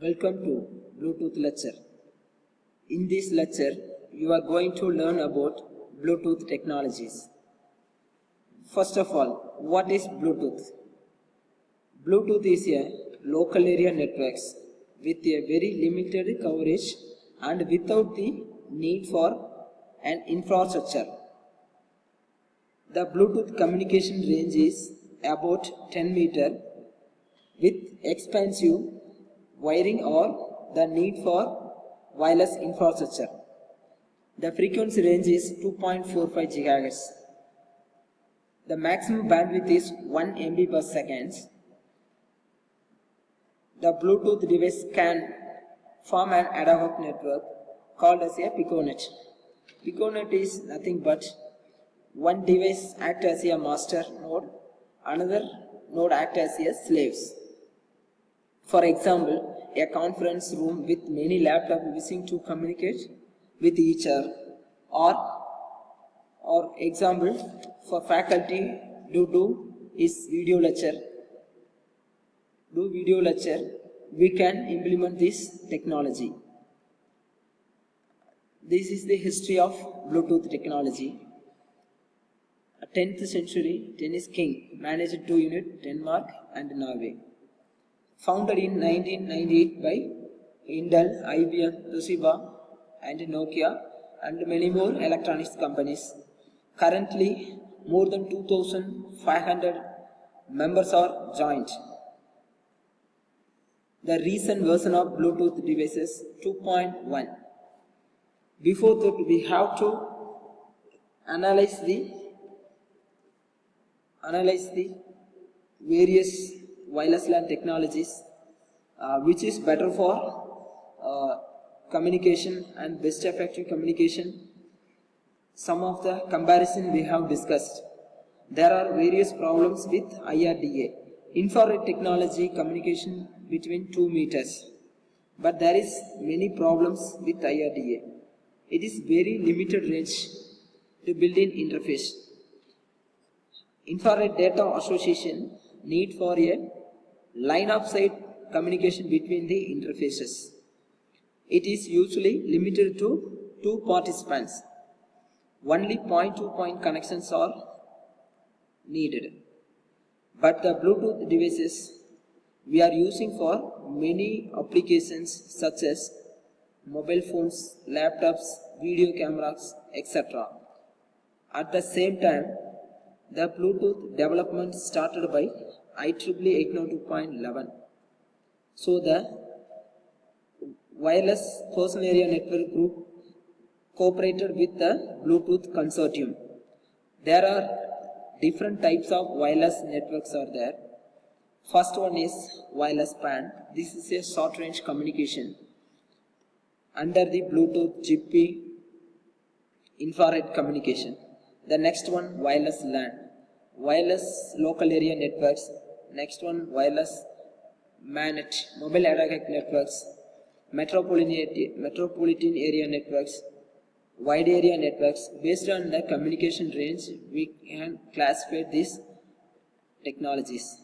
Welcome to Bluetooth lecture. In this lecture, you are going to learn about Bluetooth technologies. First of all, what is Bluetooth? Bluetooth is a local area networks with a very limited coverage and without the need for an infrastructure. The Bluetooth communication range is about 10 meters with expensive wiring or the need for wireless infrastructure. The frequency range is 2.45 GHz. The maximum bandwidth is 1 MB per second. The Bluetooth device can form an ad hoc network called as a piconet. Piconet is nothing but one device acts as a master node, another node acts as a slaves. For example, a conference room with many laptops wishing to communicate with each other, or example for faculty do video lecture, we can implement this technology. This is the history of Bluetooth technology. A 10th century tennis king managed to unite Denmark and Norway. Founded in 1998 by Intel, IBM, Toshiba and Nokia and many more electronics companies. Currently, more than 2,500 members are joined. The recent version of Bluetooth devices 2.1. Before that, we have to analyze the various wireless LAN technologies, which is better for communication and best effective communication. Some of the comparison we have discussed. There are various problems with IRDA, infrared technology communication between 2 meters, but there is many problems with IRDA. It is very limited range to built-in interface. Infrared data association need for a line of sight communication between the interfaces. It is usually limited to 2 participants. Only point-to-point connections are needed. But the Bluetooth devices we are using for many applications such as mobile phones, laptops, video cameras, etc. At the same time, the Bluetooth development started by IEEE 802.11. So the Wireless Personal Area Network Group cooperated with the Bluetooth Consortium. There are different types of wireless networks are there. First one is wireless PAN. This is a short range communication under the Bluetooth Zigbee infrared communication. The next one wireless LAN, wireless local area networks. Next one wireless MANET, mobile ad hoc networks, metropolitan area networks, wide area networks. Based on the communication range, we can classify these technologies.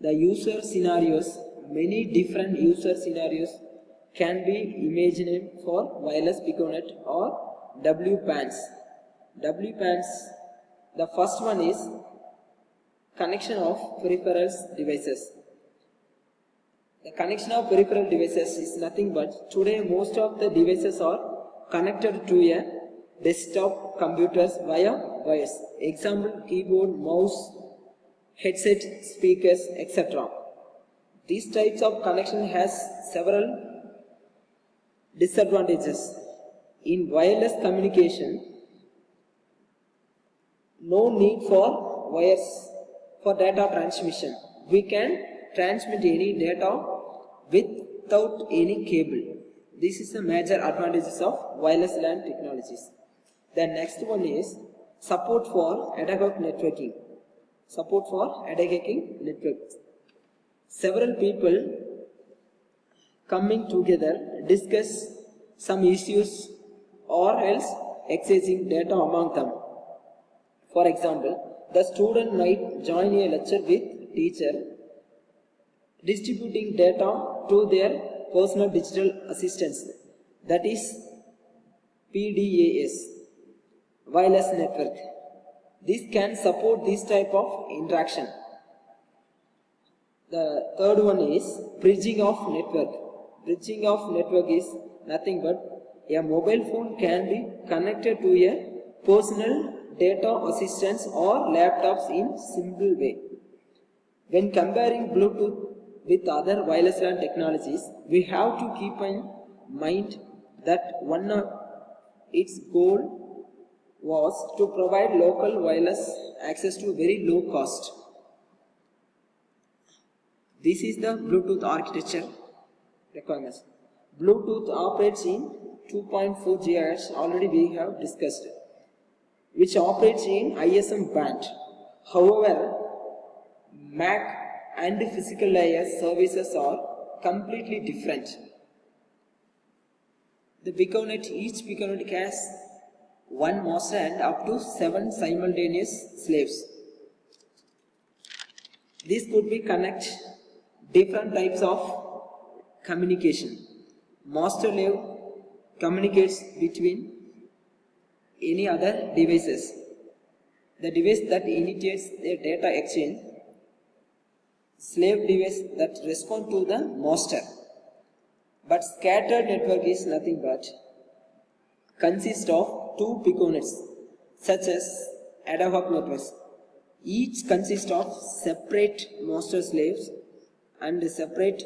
The user scenarios, many different user scenarios can be imagined for wireless piconet or WPANs. WPANs, the first one is connection of peripherals devices. The connection of peripheral devices is nothing but today most of the devices are connected to a desktop computers via wires. Example, keyboard, mouse, headset, speakers, etc. These types of connection has several disadvantages. In wireless communication, no need for wires for data transmission. We can transmit any data without any cable. This is the major advantages of wireless LAN technologies. The next one is support for ad hoc networking. Support for ad hoc networks. Several people coming together discuss some issues or else exchanging data among them. For example, the student might join a lecture with teacher distributing data to their personal digital assistants, that is PDAS, wireless network. This can support this type of interaction. The third one is bridging of network. Bridging of network is nothing but a mobile phone can be connected to a personal data assistants or laptops in simple way. When comparing Bluetooth with other wireless LAN technologies, we have to keep in mind that one of its goal was to provide local wireless access to very low cost. This is the Bluetooth architecture requirements. Bluetooth operates in 2.4 GHz, already we have discussed, which operates in ISM band. However, MAC and physical layer services are completely different. The Piconet, each Piconet has one master and up to 7 simultaneous slaves. This could be connect different types of communication. Master slave communicates between any other devices. The device that initiates the data exchange, slave device that respond to the master. But scattered network is nothing but consists of two Piconets, such as ad hoc networks. Each consists of separate master slaves and separate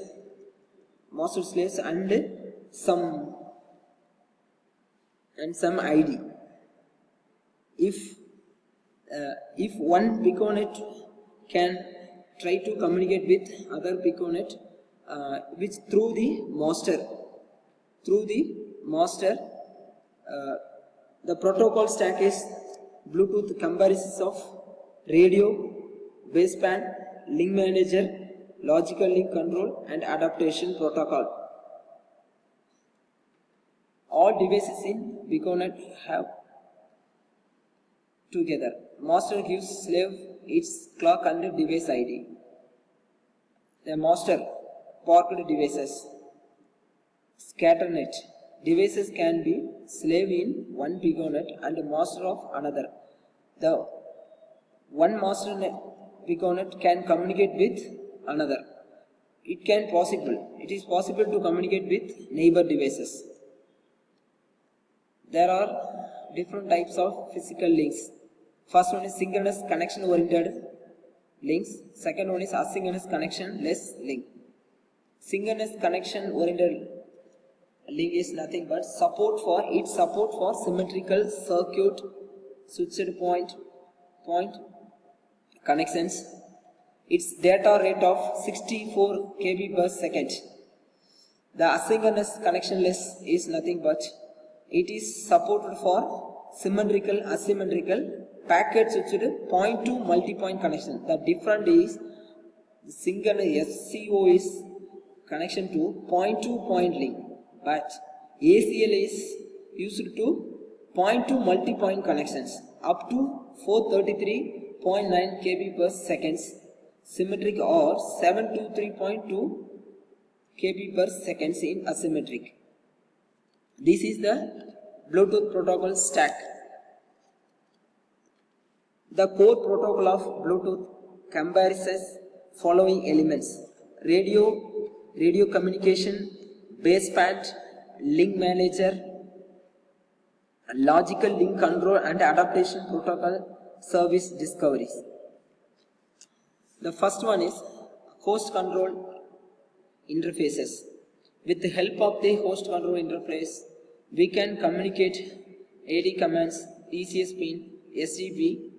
master slaves and some ID. If one Piconet can try to communicate with other Piconet, which through the master, the protocol stack is Bluetooth comprises of radio, baseband, link manager, logical link control, and adaptation protocol. All devices in Piconet have together. Master gives slave its clock and device ID. The master parked devices. Scatternet. Devices can be slave in one Piconet and master of another. The one master Piconet can communicate with another. It is possible to communicate with neighbor devices. There are different types of physical links. First one is synchronous connection oriented links. Second one is asynchronous connection less link. Synchronous connection oriented link is nothing but support for symmetrical circuit switched point connections. Its data rate of 64 KB per second. The asynchronous connectionless is nothing but it is supported for symmetrical, asymmetrical, packet switched point to multi-point connection. The difference is synchronous SCO is connection to point link, but ACL is used to point to multi-point connections up to 433.9 KB per second, symmetric or 723.2 KB per second in asymmetric. This is the Bluetooth protocol stack. The core protocol of Bluetooth comprises following elements: radio communication, baseband, link manager, logical link control, and adaptation protocol service discoveries. The first one is host control interfaces. With the help of the host control interface, we can communicate AD commands, TCS pin, SGP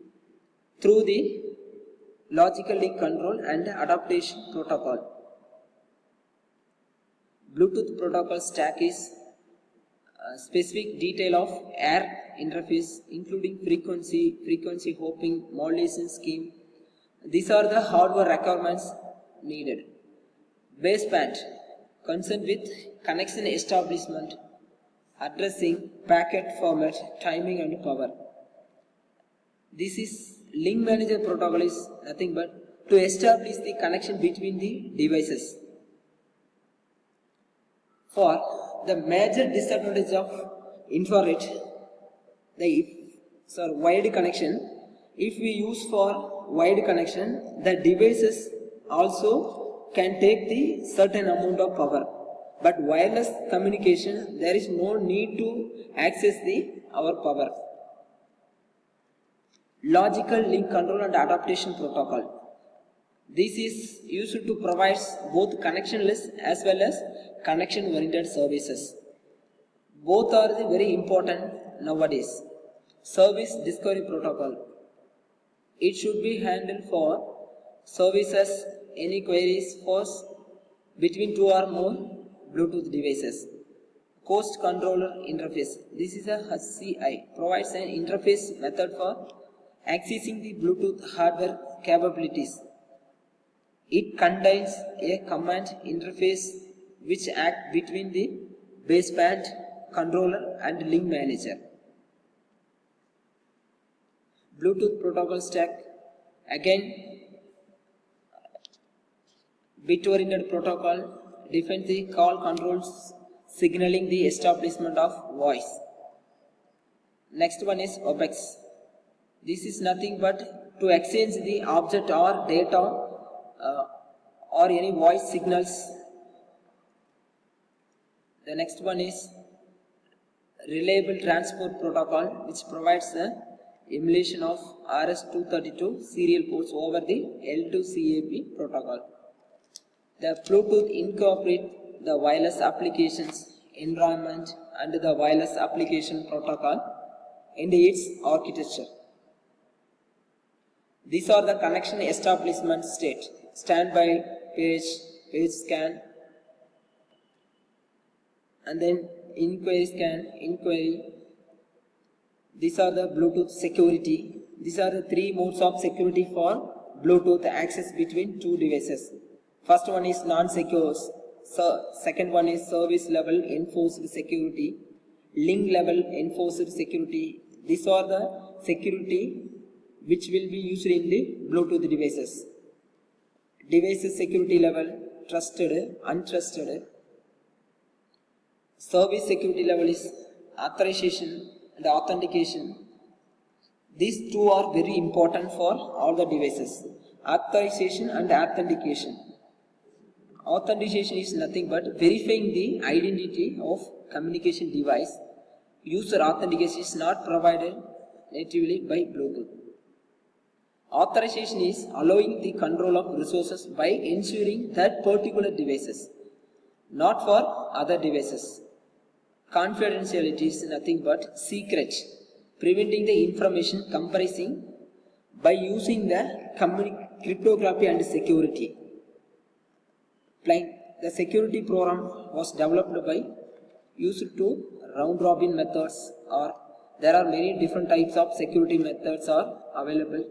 through the logical link control and adaptation protocol. Bluetooth protocol stack is a specific detail of AIR interface, including frequency hopping, modulation scheme. These are the hardware requirements needed. Baseband concerned with connection establishment, addressing, packet format, timing and power. This is link manager protocol is nothing but to establish the connection between the devices. For the major disadvantage of infrared, wide connection, if we use for wide connection, the devices also can take the certain amount of power. But wireless communication, there is no need to access our power. Logical link control and adaptation protocol. This is used to provide both connectionless as well as connection-oriented services. Both are very important nowadays. Service discovery protocol. It should be handled for services, any queries for between two or more Bluetooth devices. Host controller interface. This is a HCI. Provides an interface method for accessing the Bluetooth hardware capabilities. It contains a command interface which acts between the baseband, controller and link manager. Bluetooth protocol stack. Again, bit-oriented protocol defines the call controls, signaling the establishment of voice. Next one is OPEX. This is nothing but to exchange the object or data or any voice signals. The next one is reliable transport protocol, which provides the emulation of RS-232 serial ports over the L2CAP protocol. The Bluetooth incorporates the wireless applications environment and the wireless application protocol in its architecture. These are the connection establishment state: standby, page scan, and then inquiry scan, inquiry. These are the Bluetooth security. These are the three modes of security for Bluetooth access between two devices. First one is non-secure. Second one is service level enforced security, link level enforced security. These are the security which will be used in the Bluetooth devices. Device security level: trusted, untrusted. Service security level is authorization and authentication. These two are very important for all the devices: authorization and authentication. Authentication is nothing but verifying the identity of communication device. User authentication is not provided natively by Bluetooth. Authorization is allowing the control of resources by ensuring that particular devices, not for other devices. Confidentiality is nothing but secret, preventing the information comprising by using the cryptography and security. The security program was developed by used to round robin methods, or there are many different types of security methods are available.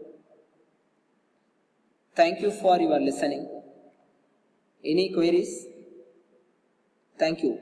Thank you for your listening. Any queries? Thank you.